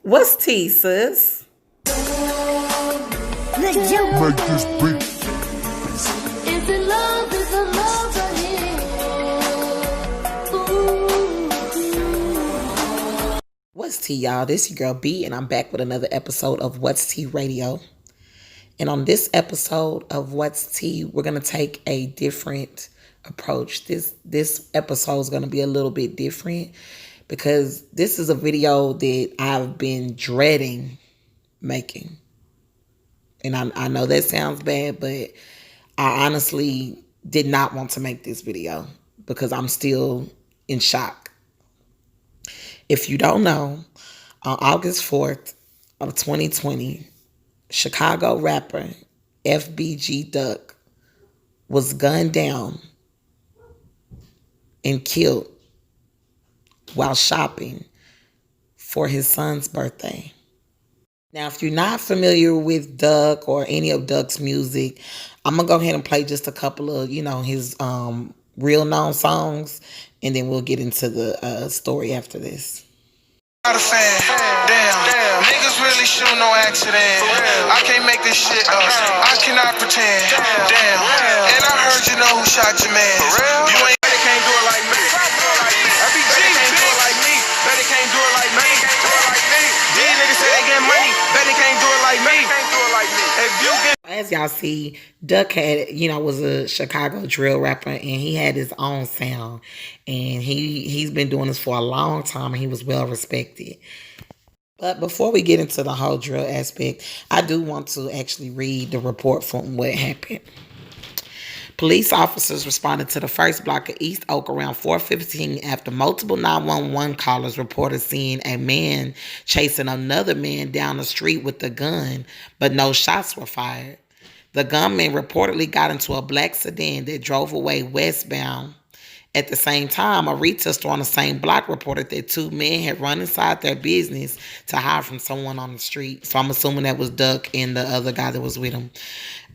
What's tea, sis? Make this beat. Is it love? Is it love right here? What's tea, y'all? This your girl B, and I'm back with another episode of What's Tea Radio. And on this episode of What's Tea, we're gonna take a different approach. This episode is gonna be a little bit different because this is a video that I've been dreading making. And I know that sounds bad, but I honestly did not want to make this video because I'm still in shock. If you don't know, on August 4th of 2020, Chicago rapper FBG Duck was gunned down and killed while shopping for his son's birthday. Now, if you're not familiar with Duck or any of Duck's music, I'm going to go ahead and play just a couple of, his real known songs, and then we'll get into the story after this. Not a fan. Damn. Niggas really shoot no accident. I can't make this shit up. I cannot pretend. Damn. And I heard you know who shot your man. You ain't better can't do it like me. FBG can't do it like me. Better can't do it like me. These niggas say they get money. Better can't do it like me. If you get As y'all see, Duck was a Chicago drill rapper, and he had his own sound. And he's been doing this for a long time, and he was well respected. But before we get into the whole drill aspect, I do want to actually read the report from what happened. Police officers responded to the first block of East Oak around 4:15 after multiple 911 callers reported seeing a man chasing another man down the street with a gun, but no shots were fired. The gunman reportedly got into a black sedan that drove away westbound. At the same time, a retail store on the same block reported that two men had run inside their business to hide from someone on the street. So I'm assuming that was Duck and the other guy that was with him.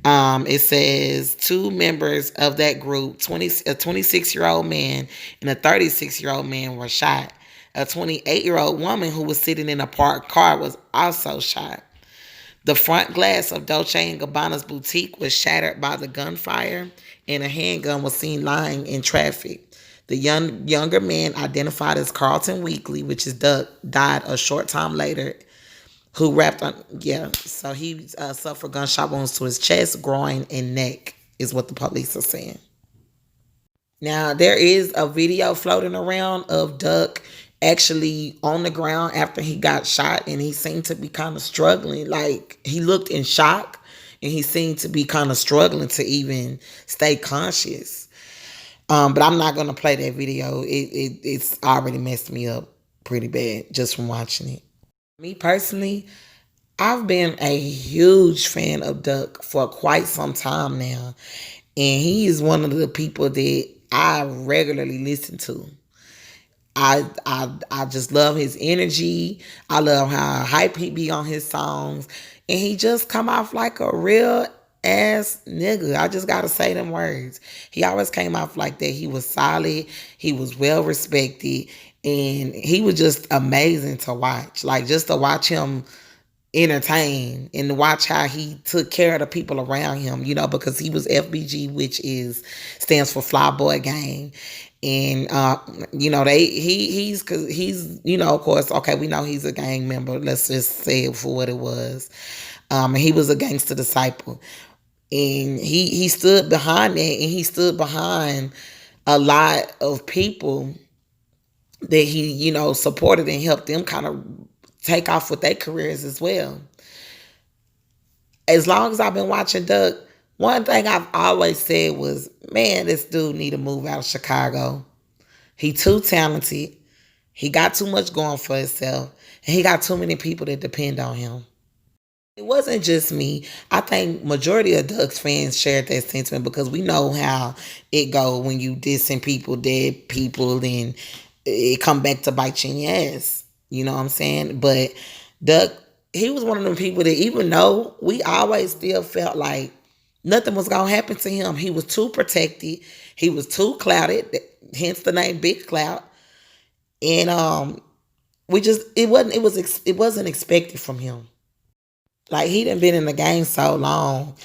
It says two members of that group, a 26-year-old man and a 36-year-old man were shot. A 28-year-old woman who was sitting in a parked car was also shot. The front glass of Dolce & Gabbana's boutique was shattered by the gunfire, and a handgun was seen lying in traffic. The younger man, identified as Carlton Weekly, which is Duck, died a short time later. Who rapped on, so he suffered gunshot wounds to his chest, groin, and neck, is what the police are saying. Now, there is a video floating around of Duck actually on the ground after he got shot, and he seemed to be kind of struggling. Like, he looked in shock, and he seemed to be kind of struggling to even stay conscious. But I'm not going to play that video. It's already messed me up pretty bad just from watching it. Me personally, I've been a huge fan of Duck for quite some time now. And he is one of the people that I regularly listen to. I just love his energy. I love how hype he be on his songs. And he just come off like a real ass nigga. I just gotta say them words. He always came off like that. He was solid. He was well respected. And he was just amazing to watch. Like, just to watch him entertain and to watch how he took care of the people around him, because he was FBG, which stands for Fly Boy Gang. And, he's, of course, okay, we know he's a gang member. Let's just say it for what it was. And he was a gangster disciple. And he stood behind that, and he stood behind a lot of people that he, supported and helped them kind of take off with their careers as well. As long as I've been watching Duck, one thing I've always said was, man, this dude need to move out of Chicago. He too talented. He got too much going for himself. And he got too many people that depend on him. It wasn't just me. I think majority of Duck's fans shared that sentiment because we know how it go when you dissing people, dead people, and it come back to bite you in your ass. You know what I'm saying? But Duck, he was one of them people that even though we always still felt like nothing was going to happen to him, he was too protected. He was too clouded, hence the name Big Clout. And it wasn't expected from him. Like, he done been in the game so long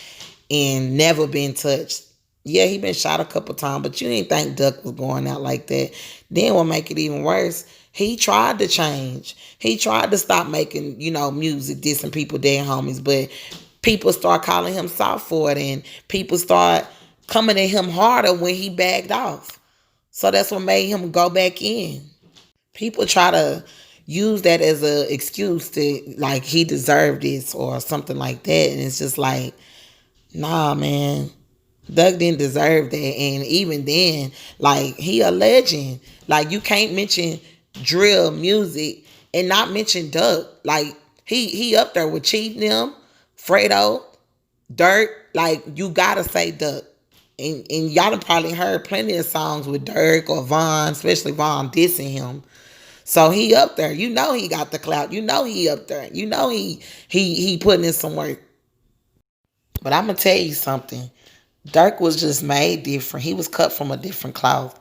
and never been touched. Yeah, he been shot a couple times, but you didn't think Duck was going out like that. Then what make it even worse, he tried to change. He tried to stop making, music, dissing people, dead homies, but people start calling him soft for it, and people start coming at him harder when he backed off. So that's what made him go back in. People try to use that as an excuse to, like, he deserved this or something like that, and it's just like, nah, man. Doug didn't deserve that. And even then, like, he a legend. Like, you can't mention drill music and not mention Doug. Like, he up there with Chief them, Fredo, Dirt. Like, you gotta say Doug. And y'all have probably heard plenty of songs with Dirk or Von, especially Von dissing him. So he up there. You know he got the clout. You know he up there. You know he putting in some work. But I'm gonna tell you something. Dirk was just made different. He was cut from a different cloth.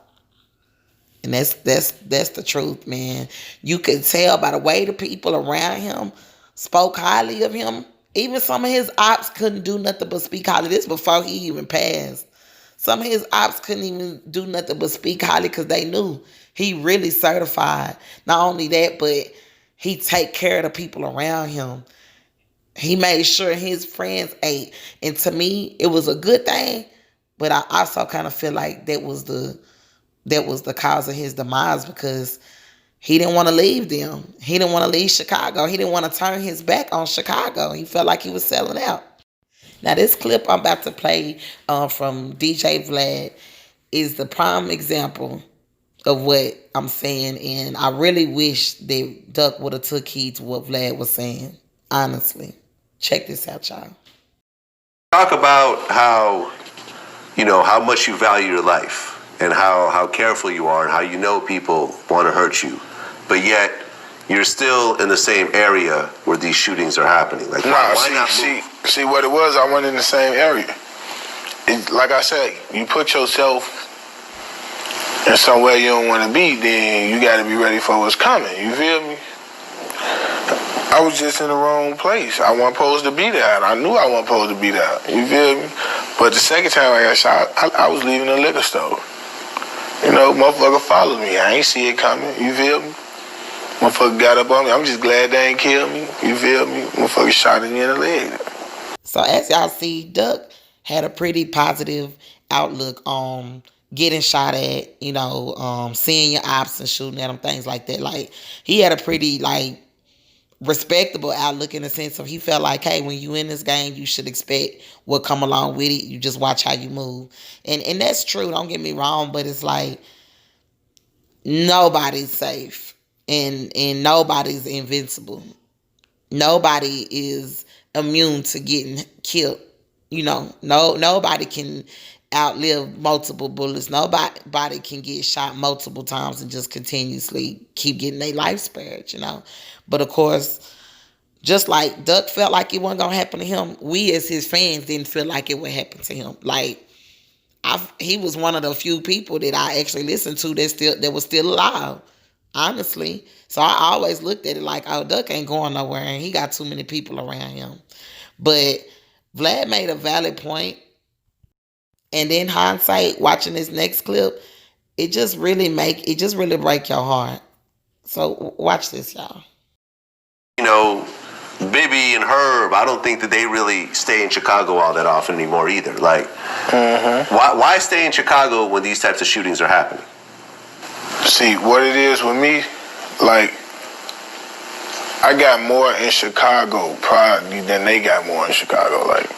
And that's the truth, man. You could tell by the way the people around him spoke highly of him. Even some of his ops couldn't do nothing but speak highly. This before he even passed. Some of his ops couldn't even do nothing but speak highly because they knew he really certified. Not only that, but he take care of the people around him. He made sure his friends ate. And to me, it was a good thing. But I also kind of feel like that was the cause of his demise, because he didn't want to leave them. He didn't want to leave Chicago. He didn't want to turn his back on Chicago. He felt like he was selling out. Now, this clip I'm about to play from DJ Vlad is the prime example of what I'm saying. And I really wish that Duck would have took heed to what Vlad was saying, honestly. Check this out, y'all. Talk about how much you value your life and how careful you are and how you know people want to hurt you, but yet you're still in the same area where these shootings are happening. Like, why not move? See what it was? I went in the same area. Like I said, you put yourself in somewhere you don't want to be, then you got to be ready for what's coming. You feel me? I was just in the wrong place. I wasn't supposed to be there. I knew I wasn't supposed to be there. You feel me? But the second time I got shot, I was leaving the liquor store. Motherfucker followed me. I ain't see it coming. You feel me? Motherfucker got up on me. I'm just glad they ain't killed me. You feel me? Motherfucker shot me in the leg. So as y'all see, Duck had a pretty positive outlook on getting shot at, seeing your ops and shooting at them, things like that. Like, he had a pretty, respectable outlook in the sense of he felt like, hey, when you in this game, you should expect what come along with it. You just watch how you move. And that's true, don't get me wrong, but it's like nobody's safe and nobody's invincible. Nobody is immune to getting killed. Nobody can outlive multiple bullets. Nobody can get shot multiple times and just continuously keep getting their life spared, But of course, just like Duck felt like it wasn't gonna happen to him, we as his fans didn't feel like it would happen to him. Like, he was one of the few people that I actually listened to that was still alive, honestly. So I always looked at it like, oh, Duck ain't going nowhere, and he got too many people around him. But Vlad made a valid point. And then hindsight, watching this next clip, it just really break your heart. So watch this, y'all. Bibby and Herb, I don't think that they really stay in Chicago all that often anymore either. Like, why stay in Chicago when these types of shootings are happening? See, what it is with me, like, I got more in Chicago probably than they got more in Chicago. Like,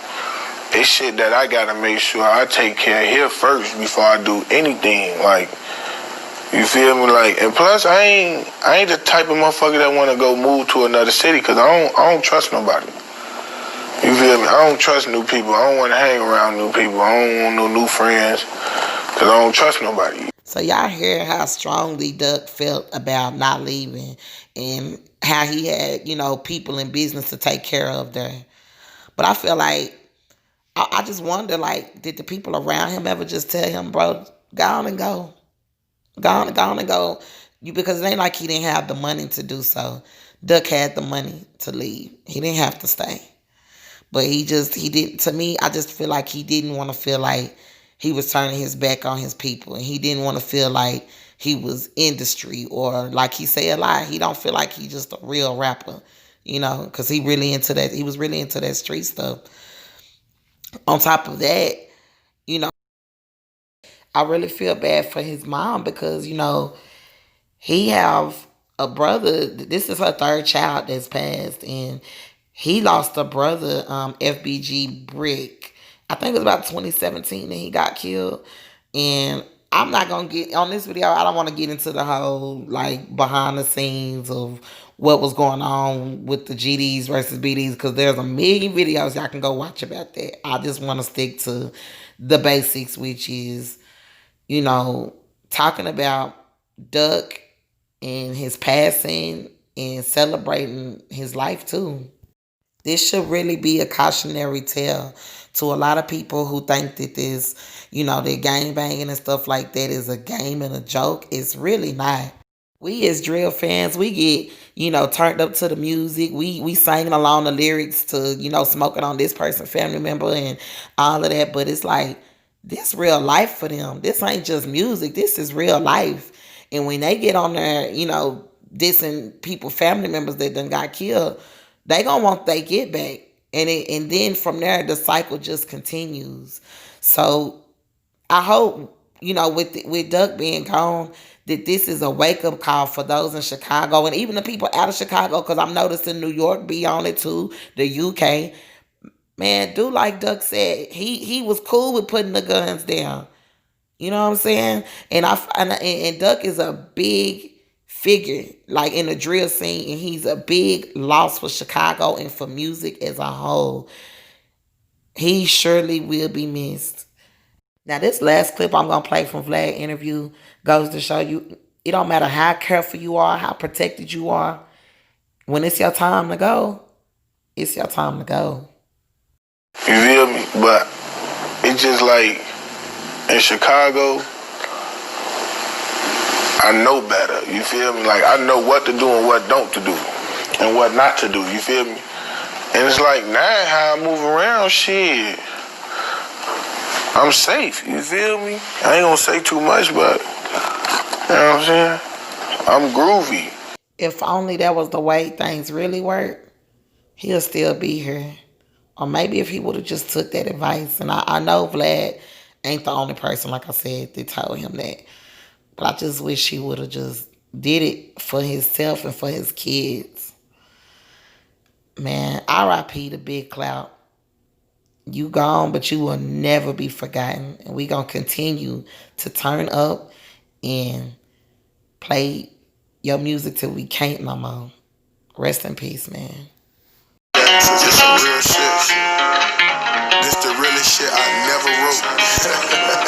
it's shit that I gotta make sure I take care of here first before I do anything. Like, you feel me? Like, and plus, I ain't the type of motherfucker that want to go move to another city because I don't trust nobody. You feel me? I don't trust new people. I don't want to hang around new people. I don't want no new friends because I don't trust nobody. So y'all hear how strongly Duck felt about not leaving and how he had, people in business to take care of there. But I feel like, I just wonder, like, did the people around him ever just tell him, bro, go on and go? Go on and go Because it ain't like he didn't have the money to do so. Duck had the money to leave. He didn't have to stay. But he didn't, to me, I just feel like he didn't want to feel like he was turning his back on his people. And he didn't want to feel like he was industry, or like he say a lot. He don't feel like he just a real rapper, because he really into that. He was really into that street stuff. On top of that, you know, I really feel bad for his mom because, he have a brother. This is her third child that's passed, and he lost a brother, FBG Brick. I think it was about 2017 that he got killed. And I'm not gonna get on this video. I don't want to get into the whole like behind the scenes of what was going on with the GDs versus BDs, because there's a million videos y'all can go watch about that. I just want to stick to the basics, which is, talking about Duck and his passing and celebrating his life too. This should really be a cautionary tale to a lot of people who think that this, that gang banging and stuff like that is a game and a joke. It's really not. We as drill fans, we get, turned up to the music. We singing along the lyrics to, smoking on this person's family member and all of that. But it's like, this real life for them. This ain't just music. This is real life. And when they get on there, dissing people, family members that done got killed, they gonna want they get back. And then from there, the cycle just continues. So I hope, with Duck being gone, that this is a wake-up call for those in Chicago and even the people out of Chicago, because I'm noticing New York be on it too, the UK. Man, do like Duck said. He was cool with putting the guns down. You know what I'm saying? And Duck is a big figure, like in the drill scene, and he's a big loss for Chicago and for music as a whole. He surely will be missed. Now, this last clip I'm going to play from Vlad's interview goes to show you, it don't matter how careful you are, how protected you are. When it's your time to go, it's your time to go. You feel me? But it's just like in Chicago, I know better. You feel me? Like, I know what to do and what don't to do and what not to do. You feel me? And it's like, now how I move around, shit, I'm safe. You feel me? I ain't gonna say too much, but you know what I'm saying? I'm groovy. If only that was the way things really work, he'll still be here. Or maybe if he would have just took that advice. And I know Vlad ain't the only person, like I said, that told him that. But I just wish he would have just did it for himself and for his kids. Man, R.I.P. to Big Clout. You gone, but you will never be forgotten. And we going to continue to turn up and play your music till we can't no more. Rest in peace, man. This some real shit. This the realest shit I never wrote.